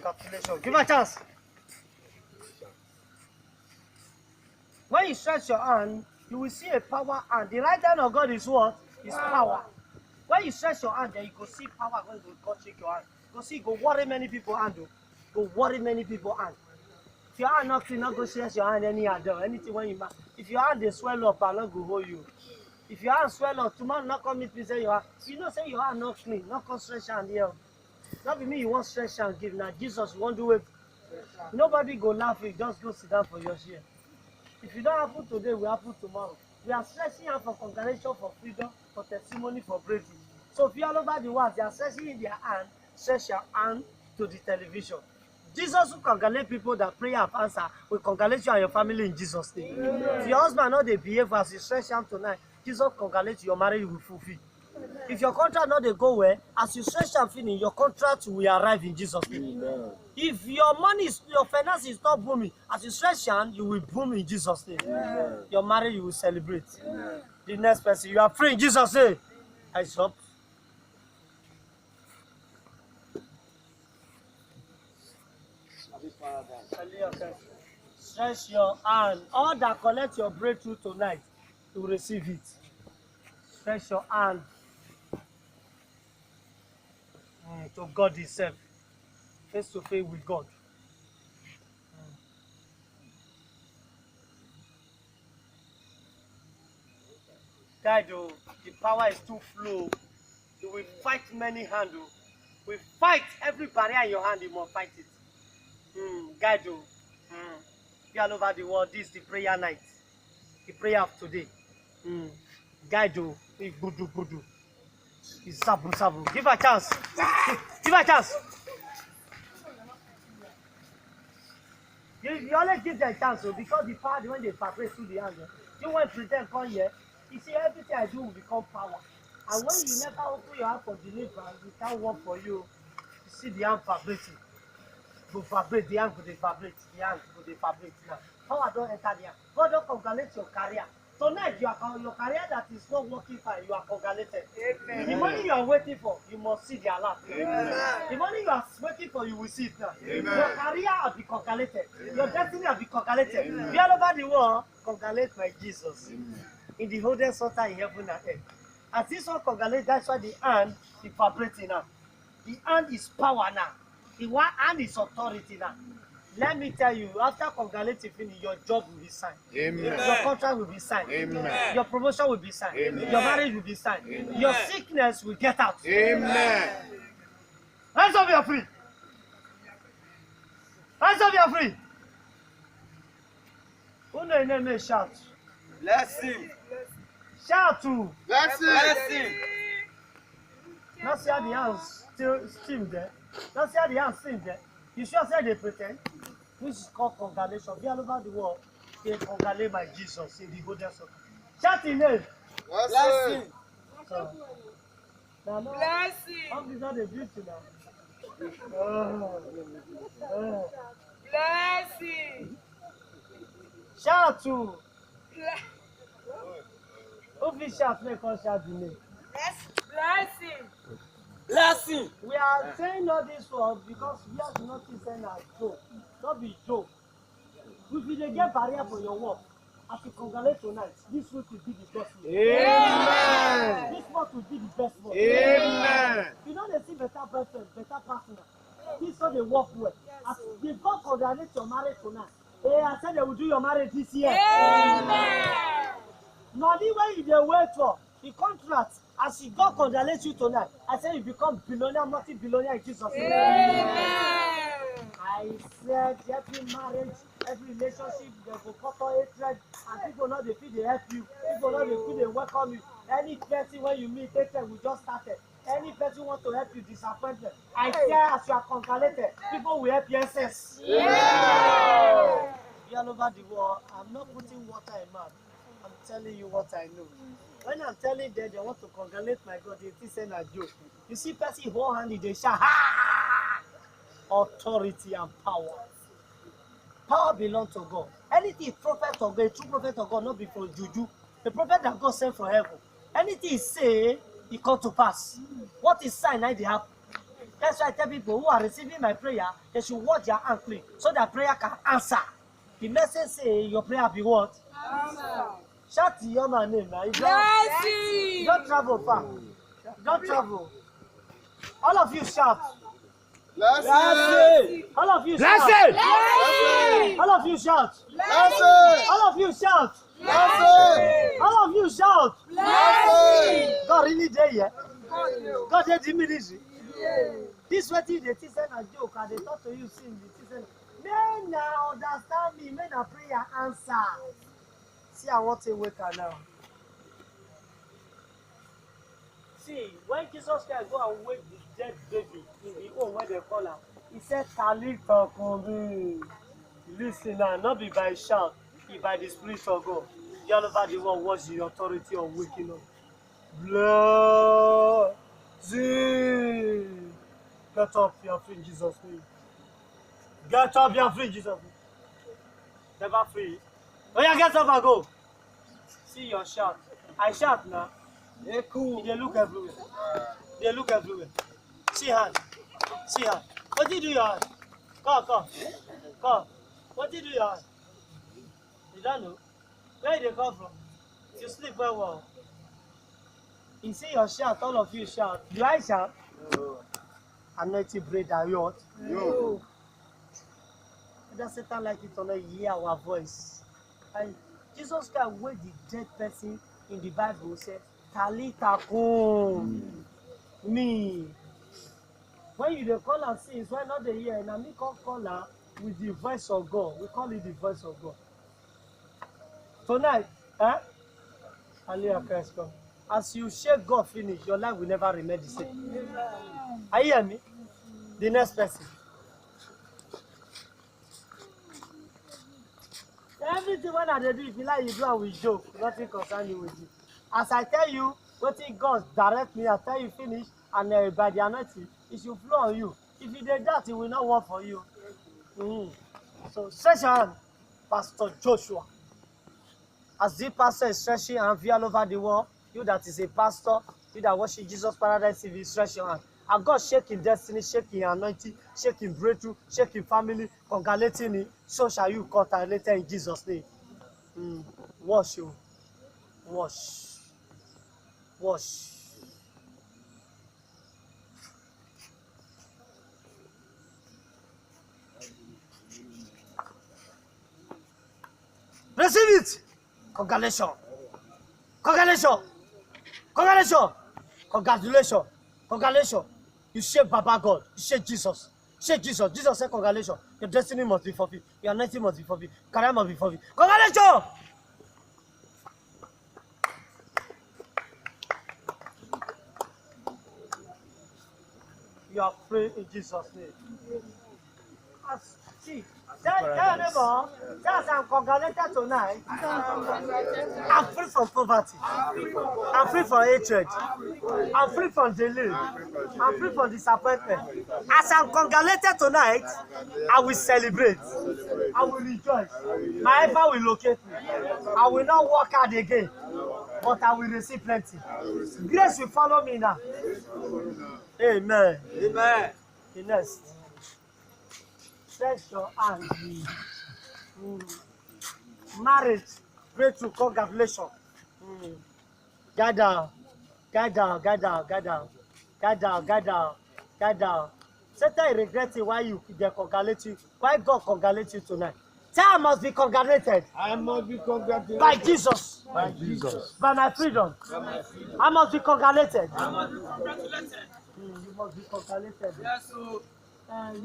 Congratulations. Give her a chance. When you stretch your hand, you will see a power hand. The right hand of God is what? Is power. When you stretch your hand, then you go see power when you go shake your hand. Go see, go worry many people hand. Go worry many people hand. If your hand not clean, not go stretch your hand any hand. Anything when you mark. If your hand they swell up, I not go hold you. If your hand swell up, tomorrow not come meet me say your hand. You know say your hand not clean, not come stretch hand here. Not be me you want stretch hand give. Now Jesus you want do it. Nobody go laugh you, just go sit down for your share. If you don't happen today, will happen tomorrow. We are stretching out for congregation, for freedom, for testimony, for breakthrough. So if you all over the world, they are stretching in their hand, stretch your hand to the television. Jesus will congratulate people that prayer have answered. Will congratulate you and your family in Jesus' name. If your husband not they behave as you stretch hand tonight, Jesus congratulate you, your marriage will fulfill. If your contract not they go well, as you stretch and finish, your contract will arrive in Jesus' name. Amen. If your money is, your finance is not booming, as you stretch hand, you will boom in Jesus' name. Amen. Your marriage you will celebrate. Amen. The next person, you are free in Jesus' name. I stop. Stretch your hand. All that collect your breakthrough tonight, you will receive it. Stretch your hand to God Himself, face to face with God. Guide, the power is too flow. You will fight many hands. We fight every barrier in your hand. You must fight it. Guide, be all over the world. This is the prayer night. The prayer of today. Guide, budu. It's sabu. Give her a chance. Give her a chance. You always give them a chance, because the power when they vibrate through the hand. You want to pretend come here. You see, everything I do will become power. And when you never open your hand for deliverance, it can't work for you. You see the hand vibrating. Go vibrate, the hand go dey vibrate, the hand go dey vibrate now. Power don't enter the hand. God don't congratulate your career. Tonight, your career that is not working fine, you are congratulated. Amen. The money you are waiting for, you must see the alert. Amen. The money you are waiting for, you will see it now. Amen. Your career will be congratulated. Amen. Your destiny will be congratulated. Be all over the world, congratulate my Jesus. Amen. In the holding altar in heaven and earth. As this one congratulates, that's why the hand is vibrating now. The hand is power now. The one hand is authority now. Let me tell you, after congratulating finish, your job will be signed. Amen. Your contract will be signed. Amen. Your promotion will be signed. Amen. Your marriage will be signed. Amen. Your sickness will get out. Amen. Hands up, you are free. Hands up, you are free. Who know your name may shout? Blessing. Shout to. Blessing. Not see how the hands still steam there. Not see how the hands steam there. You sure say they pretend? Which is called congratulation. Be all over the world. They congratulate my Jesus in the golden circle. Shout in name. Blessing. So, now, no, Blessing. how is not a beauty now? Blessing. Shout to. Who will shout make us shout the name? Blessing. Blessing. We are saying all this word because we have nothing saying as joke. Not be joke. If you get barrier for your work, as you congratulate tonight, this week will be the best week. Amen. This month will be the best month. Amen. You know they see better person, better partner. This one they work well. As they go congratulate your marriage tonight, I said they will do your marriage this year. Amen. Not the way you wait for the contract. As you God congratulate you tonight, I say you become billionaire, multi-billionaire in Jesus' name. Amen. I said every marriage, every relationship, they go couple hatred, and people know they feel they help you. People know they feel they welcome you. Any person when you meet, hatred will just start it. Any person want to help you, disappointment. I say as you are congratulated, people will help you access. Yeah. Be all over the world. I'm not putting water in mouth. I'm telling you what I know. When I'm telling them they want to congratulate my God, they say a joke. You see person whole-handed, they shout, ha! Authority and power. Power belongs to God. Anything prophet of God, true prophet of God, not before juju. The prophet that God sent from heaven. Anything he say, it come to pass. What is sign, now they happen. That's why I tell people who are receiving my prayer, they should watch their hand clean so that prayer can answer. The message say your prayer be what? Answer. Shout your man name now. Blessing. Don't travel far. Don't travel. All of you shout. Blessing. All of you Blessing! shout. Blessing. All of you shout. Blessing. All of you shout. Blessing. All of you shout. Blessing. God really there, yeah? God dey the ministry. This wetin dey teach na joke, and they talk to you sing the teach. Men na understand me, men na prayer answer. See, I want to wake up now. See, when Jesus Christ go and wake the dead baby in the home where they call am, he said, Talitha Kumi. Listen now, not be by shout, be by the Spirit of God. The all over the world watch the authority of waking up. Blessing. Get up, you are free in Jesus' name. Get up, you are free in Jesus' name. Never free. Oh yeah, get up and go. See your shout. I shout now. Yeah, cool. They look everywhere. They look everywhere. See hand. See hand. What did you do your hand? Come, come. Come. What did you do your hand? You don't know? Where did they come from? You sleep very well. You see your shout, all of you shout. Do I shout? No. Anointing bread are you what? No. Whether Satan like it or not, hear our voice. And Jesus Christ wake the dead person in the Bible said, Talitha kum. Me. When you dey call am since, why not dey hear? Na me come call am with the voice of God. We call it the voice of God. Tonight, Hallelujah, Christ come. As you shake God finish, your life will never remain the same. Are you hear me? The next person. Everything when I dey do, if you like, you do am with joke. Nothing concern you with it. As I tell you, wetin God direct me, I tell you finish, and by the anointing, it should flow on you. If you dey doubt, it will not work for you. So stretch your hand, Pastor Joshua. As the pastor is stretching and via all over the world, you that is a pastor, you that worship Jesus Paradise TV, stretch your hand. And God shaking destiny, shaking anointing, shaking breakthrough, shaking family, congratulating it. So shall you contact later in Jesus' name. Wash you. Wash. Wash. Receive it. Congratulations. Congratulations. Congratulations. Congratulations. Congratulations. You shake Baba God. You shake Jesus. Shake Jesus. Jesus said congratulations. Your destiny must be fulfilled. Your anointing must be fulfilled. Career must be fulfilled. Congratulations. You are free in Jesus' name. See, tell your neighbor, that's I'm congratulated tonight. I'm free from poverty. I'm free from hatred. I'm free from delay. I'm free from disappointment. As I'm congratulated tonight, I will celebrate. I will rejoice. My helper will locate me. I will not work hard again, but I will receive plenty. Grace will follow me now. Amen. Amen. The next. Stretch your hand. Marriage. Breakthrough. Congratulations. Guide down. Guide down. Guide down. Guide down. Guide down. Guide down. Guide down. Satan regretting why they congratulate you. Why God congratulate you tonight? Say I must be congratulated. I must be congratulated. By Jesus. By Jesus. By my freedom. I must be congratulated. I must be congratulated. You must be congratulated. Yes, so.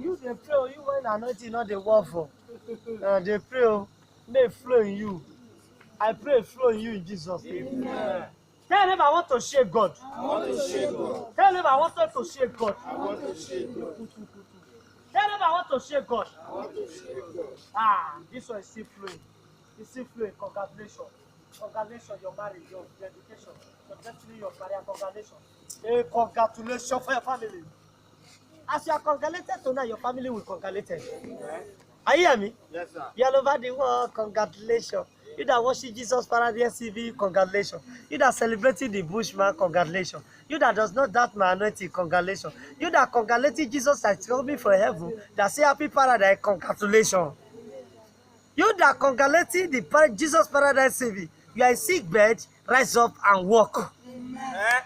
You dey pray, you when anointing not the war for. They pray, may flow in you. I pray flow in you in Jesus' name. Tell them I want to shake God. I want to shake God. Tell them I want to shake God. I want to shake God. Tell them I want to shake God. I want to shake God. This one is still flowing. It's still flowing. Congratulations. Congratulations, your marriage, your dedication, your destiny, your career. Congratulations. Hey, congratulations for your family. As you are congratulated tonight, your family will congratulate you. Are you hear me? Yes, sir. You all over the world, congratulations. You that worship Jesus Paradise TV, congratulations. You that celebrating the Bushman, congratulations. You that does not doubt my anointing, congratulations. You that congratulating Jesus that is coming from heaven, that say happy paradise, congratulations. You that congratulating the Jesus Paradise TV, you are a sick bed, rise up and walk. Amen.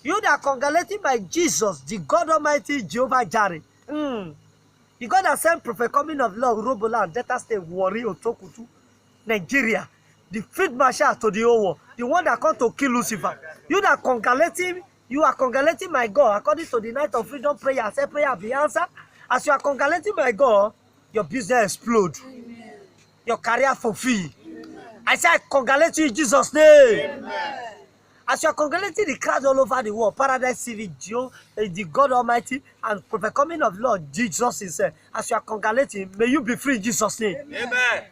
You that congratulating my Jesus, the God Almighty, Jehovah Jireh. The God that sent Prophet Coming of Lord, Robola, and Delta State, Warri, Otokutu, Nigeria, the field marshal to the whole world, the one that come to kill Lucifer. You that congratulating, you are congratulating my God, according to the night of freedom prayer, I say prayer be answered. As you are congratulating my God, your business explode. Amen. Your career fulfill. I say I congratulate you in Jesus' name. Amen. As you are congratulating the crowd all over the world, Paradise TV, the God Almighty, and Prophet Coming of Lord Jesus himself, as you are congratulating, may you be free in Jesus' name. Amen.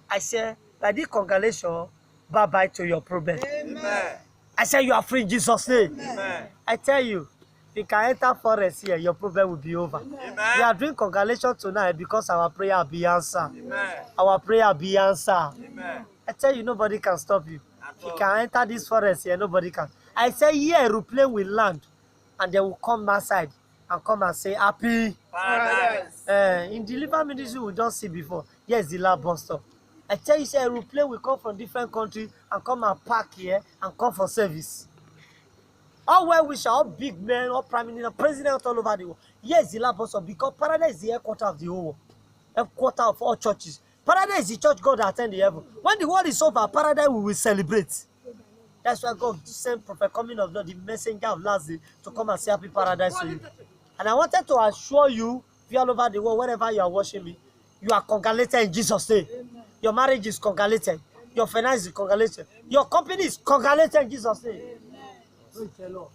I say, by this congratulation, bye-bye to your problem. Amen. I say you are free in Jesus' name. Amen. I tell you, if you can enter forest here, your problem will be over. Amen. We are doing congratulations tonight because our prayer will be answered. Amen. Our prayer will be answered. Amen. I tell you, nobody can stop you. You can enter this forest here, nobody can. I say, here, aeroplane will land, and they will come outside and come and say, happy. Paradise. In Deliver Ministry, we don't see before. Yes, the lab bus stop. I tell you, say, aeroplane will come from different countries and come and park here and come for service. All well wishes, all big men, all prime minister, president all over the world. Yes, the lab bus stop, because Paradise is the headquarter of the whole world. Headquarter of all churches. Paradise is the church God that attend the heaven. When the world is over, Paradise we will celebrate. That's why God sent Prophet Coming of Lord, the messenger of last day, to come and say happy paradise to you. And I wanted to assure you, if you are all over the world, wherever you are watching me, you are congratulated in Jesus' name. Your marriage is congratulated. Your finance is congratulated. Your company is congratulated in Jesus' name. Praise the Lord.